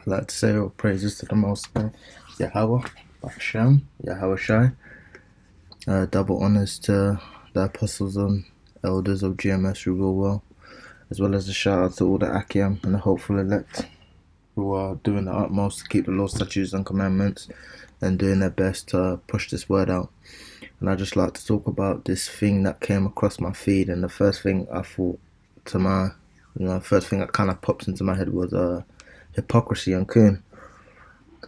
I'd like to say all praises to the Most High, Yahweh, Hashem, Yahweh Shai. Double honors to the apostles and elders of GMS who rule well, as well as a shout out to all the Akiam and the hopeful elect who are doing the utmost to keep the law, statutes, and commandments and doing their best to push this word out. And I'd just like to talk about this thing that came across my feed, and the first thing I thought to my, first thing that kind of popped into my head was hypocrisy and coon.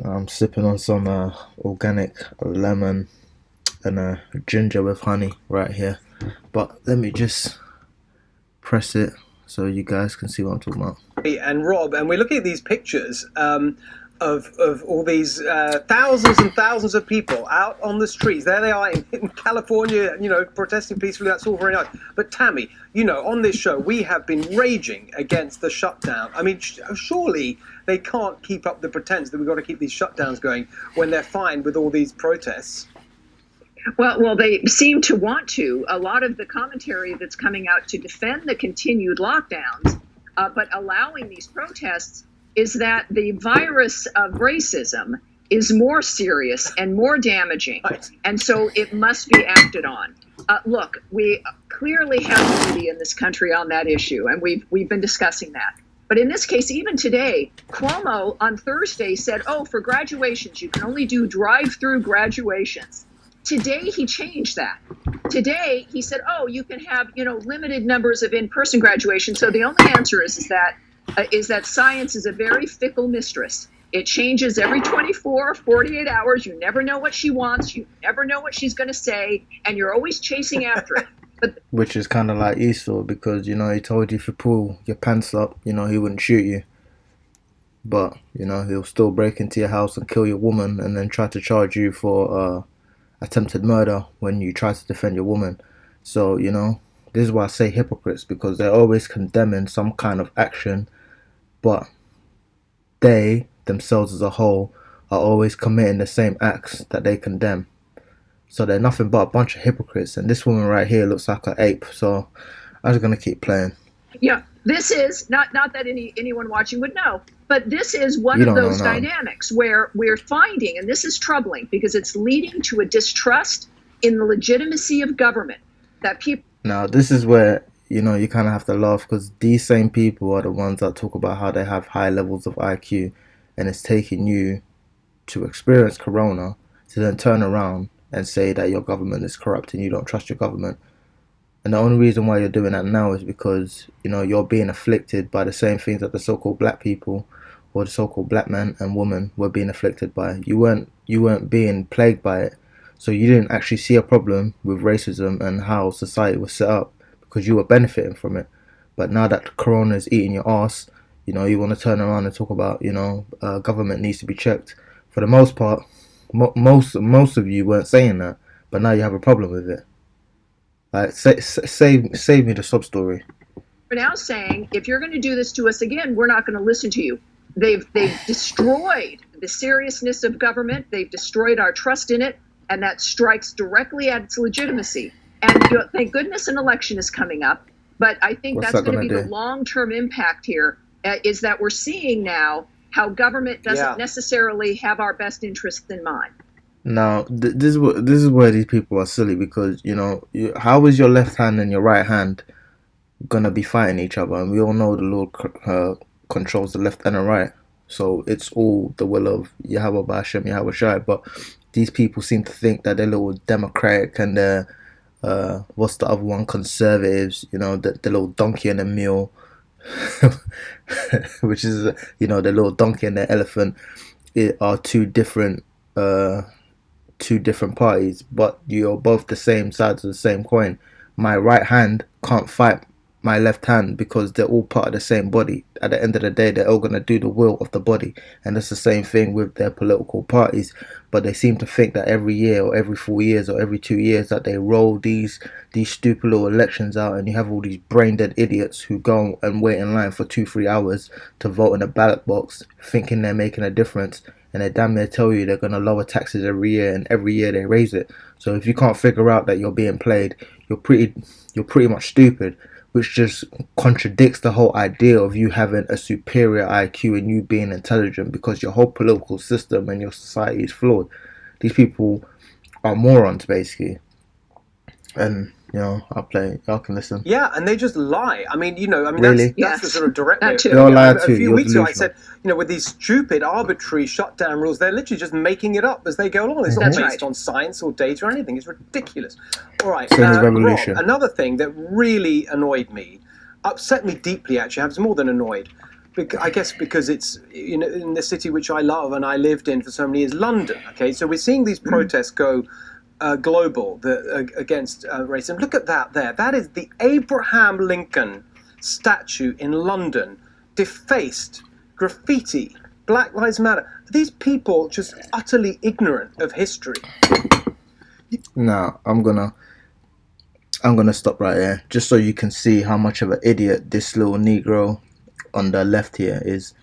I'm sipping on some organic lemon and ginger with honey right here. But let me just press it so you guys can see what I'm talking about. And Rob, and we're looking at these pictures of all these thousands and thousands of people out on the streets. There they are in California, protesting peacefully. That's all very nice. But Tammy, on this show, we have been raging against the shutdown. I mean, surely they can't keep up the pretense that we've got to keep these shutdowns going when they're fine with all these protests. Well, they seem to want to. A lot of the commentary that's coming out to defend the continued lockdowns, but allowing these protests, is that the virus of racism is more serious and more damaging, and so it must be acted on. Look, we clearly have unity in this country on that issue, and we've been discussing that. But in this case, even today, Cuomo on Thursday said, for graduations, you can only do drive-through graduations. Today, he changed that. Today, he said, you can have, limited numbers of in-person graduations. So the only answer is that science is a very fickle mistress. It changes every 24, 48 hours. You never know what she wants. You never know what she's going to say. And you're always chasing after it. Which is kind of like Esau, because, he told you if you pull your pants up, he wouldn't shoot you. But, he'll still break into your house and kill your woman and then try to charge you for attempted murder when you try to defend your woman. So, this is why I say hypocrites, because they're always condemning some kind of action, but they, themselves as a whole, are always committing the same acts that they condemn. So they're nothing but a bunch of hypocrites, and this woman right here looks like an ape, so I'm just going to keep playing. Yeah, this is, not that anyone watching would know, but this is one of those dynamics where we're finding, and this is troubling because it's leading to a distrust in the legitimacy of government. That people. Now, this is where, you kind of have to laugh, because these same people are the ones that talk about how they have high levels of IQ, and it's taking you to experience corona to then turn around and say that your government is corrupt and you don't trust your government. And the only reason why you're doing that now is because, you're being afflicted by the same things that the so-called black people or the so-called black man and woman were being afflicted by. You weren't being plagued by it. So you didn't actually see a problem with racism and how society was set up, because you were benefiting from it. But now that corona is eating your ass, you want to turn around and talk about, government needs to be checked. For the most part, most of you weren't saying that, but now you have a problem with it. Like, save me the sub story. We're now saying, if you're going to do this to us again, we're not going to listen to you. They've destroyed the seriousness of government. They've destroyed our trust in it, and that strikes directly at its legitimacy. And thank goodness an election is coming up. But I think that's going to be the long-term impact here, is that we're seeing now how government doesn't necessarily have our best interests in mind. Now, this is where these people are silly, because, how is your left hand and your right hand gonna be fighting each other? And we all know the Lord controls the left and the right, so it's all the will of Yahweh B'Hashem, Yahweh Shai. But these people seem to think that they're little democratic and they're what's the other one, conservatives, the little donkey and the mule, which is the little donkey and the elephant are two different parties, but you're both the same sides of the same coin. My right hand can't fight my left hand because they're all part of the same body. At the end of the day, they're all going to do the will of the body, and it's the same thing with their political parties. But they seem to think that every year or every 4 years or every 2 years that they roll these stupid little elections out, and you have all these brain dead idiots who go and wait in line for 2-3 hours to vote in a ballot box thinking they're making a difference. And they damn near tell you they're going to lower taxes every year, and every year they raise it. So if you can't figure out that you're being played, you're pretty much stupid. which just contradicts the whole idea of you having a superior IQ and you being intelligent, because your whole political system and your society is flawed. These people are morons, basically. And I'll play. Y'all can listen. Yeah, and they just lie. I mean, Really? that's the sort of direct way. That too. They'll lie A too. few You're weeks ago, I delusional. said, with these stupid, arbitrary shutdown rules, they're literally just making it up as they go along. It's not That's based right. on science or data or anything. It's ridiculous. All right, Same as revolution. Rob, another thing that really annoyed me, upset me deeply, actually. I was more than annoyed. I guess because it's in the city which I love and I lived in for so many years, London. Okay, so we're seeing these protests go global against racism. Look at that there. That is the Abraham Lincoln statue in London, defaced, graffiti, Black Lives Matter. Are these people just utterly ignorant of history? Now I'm gonna stop right here, just so you can see how much of an idiot this little Negro on the left here is.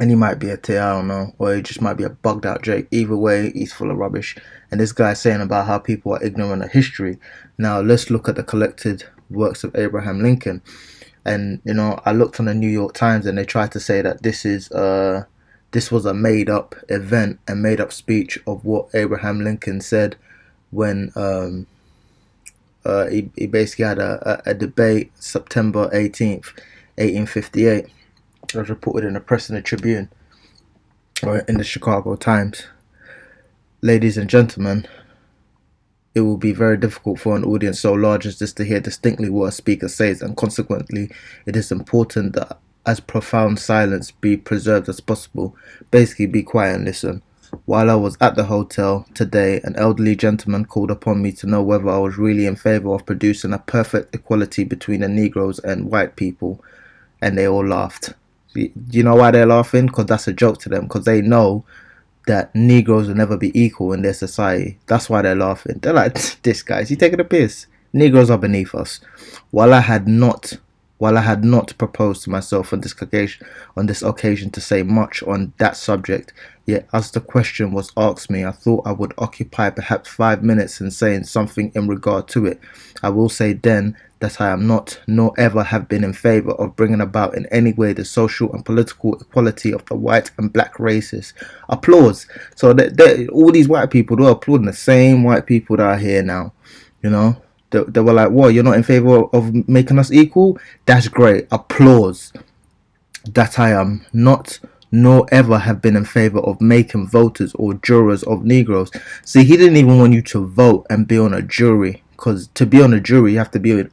And he might be a T, I don't know, or he just might be a bugged out Jake. Either way, he's full of rubbish. And this guy's saying about how people are ignorant of history. Now let's look at the collected works of Abraham Lincoln. And I looked on the New York Times, and they tried to say that this was a made up event and made up speech of what Abraham Lincoln said when he basically had a debate September 18th, 1858. It was reported in the Press and the Tribune, or in the Chicago Times. Ladies and gentlemen, it will be very difficult for an audience so large as this to hear distinctly what a speaker says, and consequently, it is important that as profound silence be preserved as possible. Basically, be quiet and listen. While I was at the hotel today, an elderly gentleman called upon me to know whether I was really in favor of producing a perfect equality between the Negroes and white people, and they all laughed. Do you know why they're laughing? Because that's a joke to them, because they know that Negroes will never be equal in their society. That's why they're laughing. They're like, this guy's he taking a piss. Negroes are beneath us. While I had not proposed to myself on this occasion to say much on that subject, yet as the question was asked me, I thought I would occupy perhaps 5 minutes in saying something in regard to it. I will say then that I am not, nor ever have been in favor of bringing about in any way the social and political equality of the white and black races. Applause. So all these white people, they're applauding the same white people that are here now, They were like, what, you're not in favor of making us equal? That's great. Applause. That I am not, nor ever have been in favor of making voters or jurors of Negroes. See, he didn't even want you to vote and be on a jury, because to be on a jury, you have to be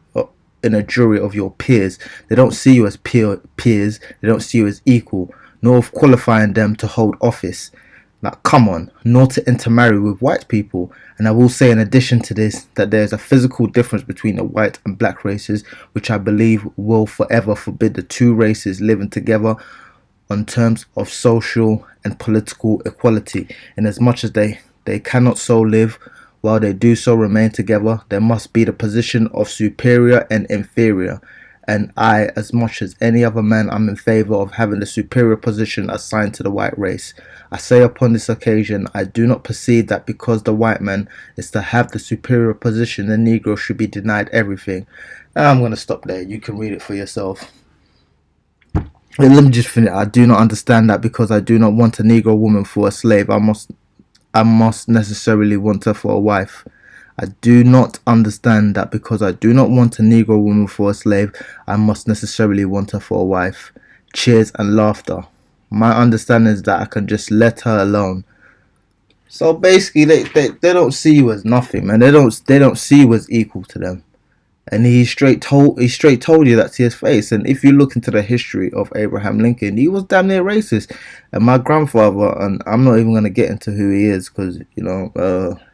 in a jury of your peers. They don't see you as peers. They don't see you as equal, nor of qualifying them to hold office. Like, come on, nor to intermarry with white people. And I will say in addition to this that there is a physical difference between the white and black races, which I believe will forever forbid the two races living together on terms of social and political equality. And as much as they cannot so live, while they do so remain together, there must be the position of superior and inferior. And I, as much as any other man, am in favor of having the superior position assigned to the white race. I say upon this occasion, I do not perceive that because the white man is to have the superior position, the Negro should be denied everything. I'm going to stop there. You can read it for yourself. And let me just finish. I do not understand that because I do not want a Negro woman for a slave, I must necessarily want her for a wife. I do not understand that because I do not want a Negro woman for a slave, I must necessarily want her for a wife. Cheers and laughter. My understanding is that I can just let her alone. So basically, they don't see you as nothing, man. They don't see you as equal to them. And he straight told you that to his face. And if you look into the history of Abraham Lincoln, he was damn near racist. And my grandfather, and I'm not even gonna get into who he is because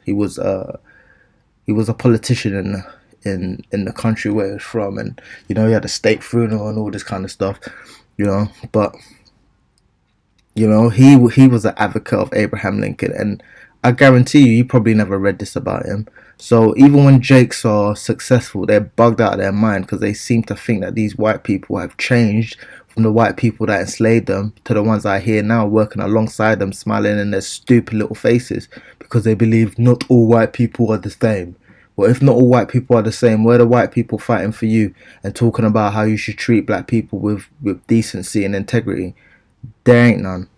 he was a politician in the country where he was from, and he had a state funeral and all this kind of stuff, But he was an advocate of Abraham Lincoln, and I guarantee you probably never read this about him. So even when Jakes are successful, they're bugged out of their mind because they seem to think that these white people have changed from the white people that enslaved them to the ones I hear now working alongside them, smiling in their stupid little faces because they believe not all white people are the same. Well, if not all white people are the same, where are the white people fighting for you and talking about how you should treat black people with decency and integrity? There ain't none.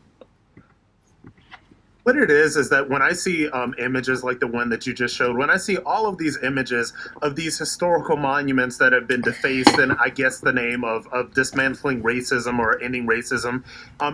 What it is that when I see images like the one that you just showed, when I see all of these images of these historical monuments that have been defaced in, I guess, the name of dismantling racism or ending racism,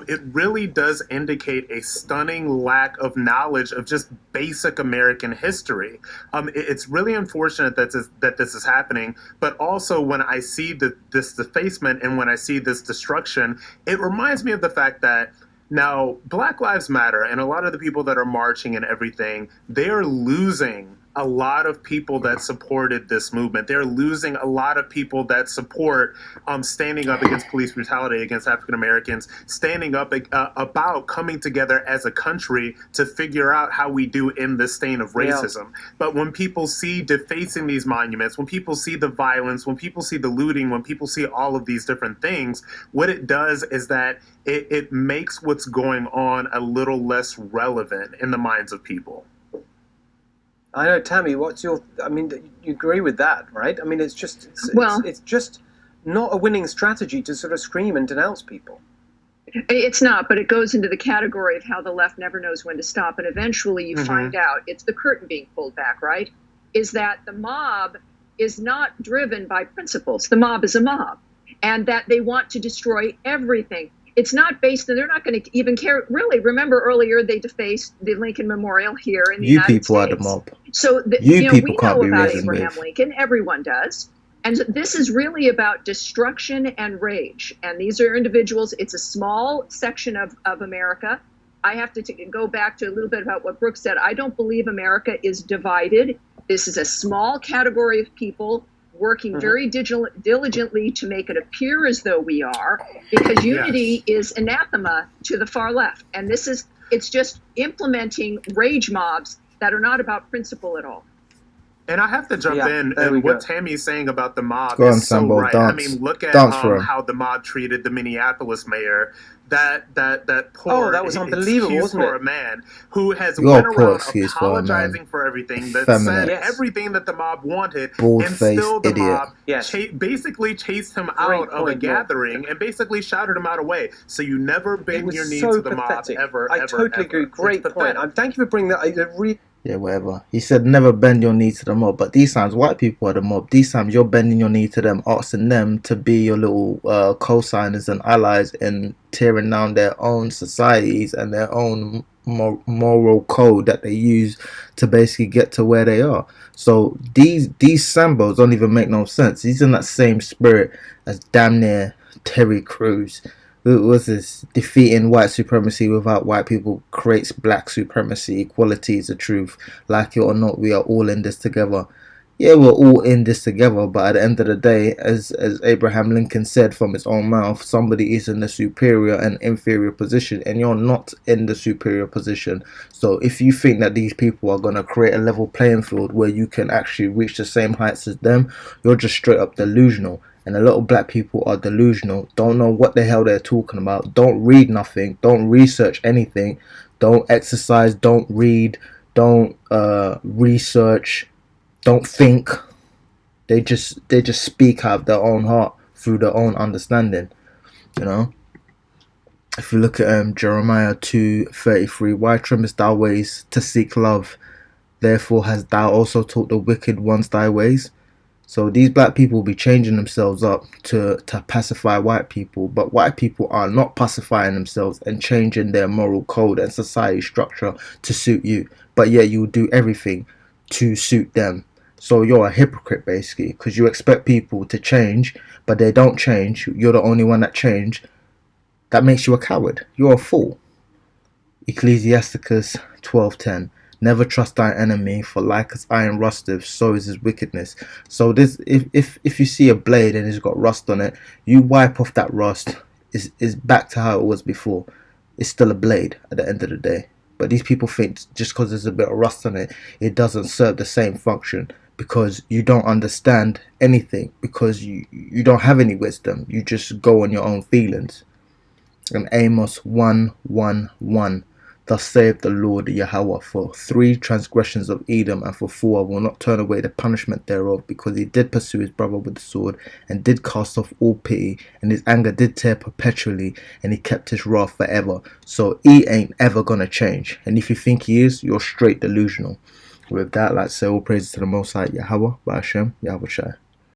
it really does indicate a stunning lack of knowledge of just basic American history. It's really unfortunate that this is happening, but also when I see this defacement and when I see this destruction, it reminds me of the fact that now, Black Lives Matter and a lot of the people that are marching and everything, they are losing a lot of people that supported this movement. They're losing a lot of people that support standing up against police brutality against African Americans, standing up about coming together as a country to figure out how we do end this stain of racism. Yeah. But when people see defacing these monuments, when people see the violence, when people see the looting, when people see all of these different things, what it does is that it makes what's going on a little less relevant in the minds of people. I know, Tammy. I mean, you agree with that, right? I mean, it's just not a winning strategy to sort of scream and denounce people. It's not, but it goes into the category of how the left never knows when to stop, and eventually you find out it's the curtain being pulled back, right? Is that the mob is not driven by principles. The mob is a mob, and that they want to destroy everything. It's not based, and they're not going to even care. Really, remember earlier they defaced the Lincoln Memorial here in the United States. You people are the mob. So you people we can't know be about reasoned Abraham with. Lincoln. Everyone does. And this is really about destruction and rage. And these are individuals. It's a small section of America. I have to go back to a little bit about what Brooke said. I don't believe America is divided. This is a small category of people working very diligently to make it appear as though we are, because unity is anathema to the far left. And it's just implementing rage mobs that are not about principle at all. And I have to jump in, and what Tammy's saying about the mob Go on, is so Sambo, right. dance. I mean, look at how the mob treated the Minneapolis mayor. That poor, that was unbelievable, wasn't it? For a man who has went around apologizing for everything, that Feminine. said everything that the mob wanted, Bald and still the idiot. mob basically chased him out of a gathering and basically shouted him out away. So you never bend your knee to the mob ever. I totally agree. Great point. Thank you for bringing that. Yeah, whatever. He said never bend your knee to the mob, but these times white people are the mob. These times you're bending your knee to them, asking them to be your little co-signers and allies in tearing down their own societies and their own moral code that they use to basically get to where they are. So these Sambos don't even make no sense. He's in that same spirit as damn near Terry Crews. Was this defeating white supremacy without white people creates black supremacy? Equality is the truth. Like it or not, we are all in this together. Yeah, we're all in this together, but at the end of the day, as Abraham Lincoln said from his own mouth, somebody is in the superior and inferior position, and you're not in the superior position. So if you think that these people are going to create a level playing field where you can actually reach the same heights as them, you're just straight up delusional. And a lot of black people are delusional, don't know what the hell they're talking about, don't read nothing, don't research anything, don't exercise, don't read, don't research, don't think. They just speak out of their own heart through their own understanding. You know, if you look at Jeremiah 2:33, why trimmest thou ways to seek love? Therefore hast thou also taught the wicked ones thy ways. So these black people will be changing themselves up to pacify white people, but white people are not pacifying themselves and changing their moral code and society structure to suit you. But yet you will do everything to suit them. So you're a hypocrite basically, because you expect people to change, but they don't change. You're the only one that changed. That makes you a coward. You're a fool. Ecclesiasticus 12:10. Never trust thy enemy, for like as iron rusteth, so is his wickedness. So this, if you see a blade and it's got rust on it, you wipe off that rust. It's back to how it was before. It's still a blade at the end of the day. But these people think just because there's a bit of rust on it, it doesn't serve the same function, because you don't understand anything, because you don't have any wisdom. You just go on your own feelings. And Amos 1:1:1. Thus saith the Lord Yahweh, for 3 transgressions of Edom, and for 4 I will not turn away the punishment thereof, because he did pursue his brother with the sword, and did cast off all pity, and his anger did tear perpetually, and he kept his wrath forever. So he ain't ever gonna change, and if you think he is, you're straight delusional. With that, let's say all praises to the Most High Yahweh, Ba'ashem, Yahweh Shai.